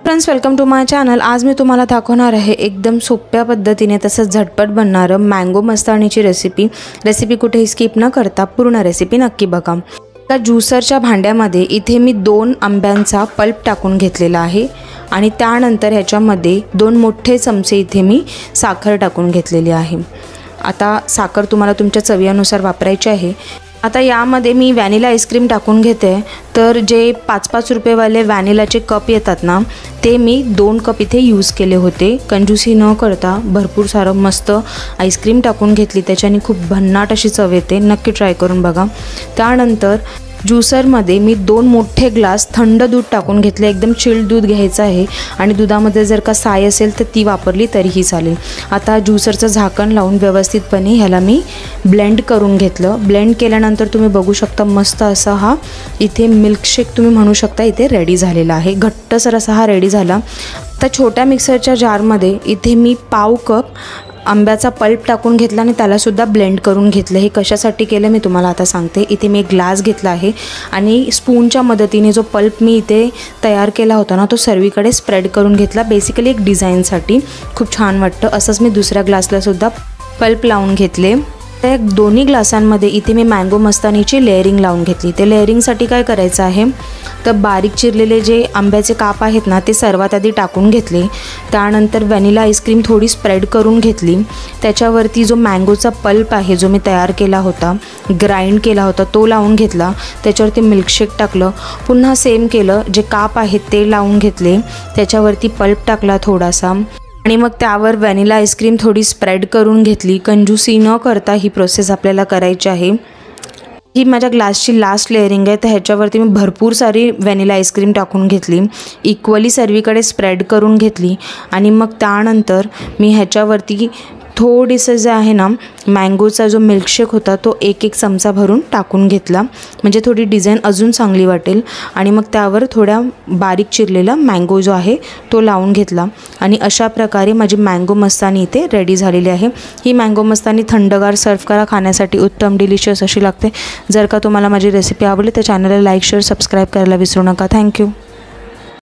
Friends, welcome to my channel. आज मी तुम्हाला दाखवणार आहे एकदम सोप्या पद्धतीने तसंच झटपट बनणारं मँगो मस्तानीची रेसिपी कुठेही स्किप न करता पूर्ण रेसिपी नक्की बघा। त्या ज्यूसरच्या भांड्यामध्ये इथे मी 2 आंब्यांचा पल्प टाकून घेतलेला आहे आणि त्यानंतर ह्याच्यामध्ये 2 मोठे चमचे इथे मी साखर टाकून घेतलेली आहे। आता साखर तुम्हाला तुमच्या चवीनुसार वापरायची आहे। आता यामध्ये मी व्हॅनिला आईस्क्रीम टाकून घेते। तर जे 5-5 रुपयेवाले व्हॅनिलाचे कप येतात ना, ते मी 2 कप इथे यूज केले होते। कंजूसी न करता भरपूर सारं मस्त आईस्क्रीम टाकून घेतली, त्याच्याने खूप भन्नाट अशी चव येते। नक्की ट्राय करून बघा। त्यानंतर ज्यूसरमध्ये मी 2 मोठे ग्लास थंड दूध टाकून घेतले। एकदम चिल्ड दूध घ्यायचं आहे आणि दुधामध्ये जर का साय असेल तर ती वापरली तरीही चालेल। आता ज्यूसरचं झाकण लावून व्यवस्थितपणे ह्याला मी ब्लेंड करून घेतलं। ब्लेंड केल्यानंतर तुम्ही बघू शकता मस्त असा हा इथे मिल्कशेक तुम्ही म्हणू शकता इथे रेडी झालेला आहे। घट्टसर असा हा रेडी झाला। आता छोट्या मिक्सरच्या जारमध्ये इथे मी पाव कप आंब्याचा पल्प टाकून घेतला आणि त्यालासुद्धा ब्लेंड करून घेतलं। हे कशासाठी केलं मी तुम्हाला आता सांगते। इथे मी एक ग्लास घेतला आहे आणि स्पूनच्या मदतीने जो पल्प मी इथे तयार केला होता ना, तो सर्वीकडे स्प्रेड करून घेतला। बेसिकली एक डिझाईनसाठी खूप छान वाटतं। असंच मी दुसऱ्या ग्लासलासुद्धा पल्प लावून घेतले। त्या दोन्ही ग्लासांमध्ये इथे मी मँगो मस्तानीची लेअरिंग लावून घेतली। ते लेअरिंगसाठी काय करायचं आहे तर बारीक चिरलेले जे आंब्याचे काप आहेत ना, ते सर्वात आधी टाकून घेतले। त्यानंतर व्हॅनिला आईस्क्रीम थोडी स्प्रेड करून घेतली। त्याच्यावरती जो मँगोचा पल्प आहे जो मी तयार केला होता, ग्राइंड केला होता, तो लावून घेतला। त्याच्यावरती मिल्कशेक टाकलं। पुन्हा सेम केलं, जे काप आहेत ते लावून घेतले। त्याच्यावरती पल्प टाकला थोडासा आणि मग त्यावर व्हॅनिला आईस्क्रीम थोडी स्प्रेड करून घेतली। कंजूसी न करता ही प्रोसेस आपल्याला करायची आहे। ही माझ्या ग्लासची लास्ट लेअरिंग आहे। तर ह्याच्यावरती मी भरपूर सारी व्हॅनिला आईस्क्रीम टाकून घेतली, इक्वली सर्वीकडे स्प्रेड करून घेतली आणि मग त्यानंतर मी ह्याच्यावरती थोडीसं जे आहे ना मँगोचा जो मिल्कशेक होता तो एक चमचा भरून टाकून घेतला, म्हणजे थोडी डिझाईन अजून चांगली वाटेल। आणि मग त्यावर थोड्या बारीक चिरलेला मँगो जो आहे तो लावून घेतला आणि अशा प्रकारे माझी मँगो मस्तानी इथे रेडी झालेली आहे। ही मँगो मस्तानी थंडगार सर्व करा, खाण्यासाठी उत्तम डिलिशियस अशी लागते। जर का तुम्हाला माझी रेसिपी आवडली तर चॅनलला लाईक शेअर सबस्क्राईब करायला विसरू नका। थँक्यू।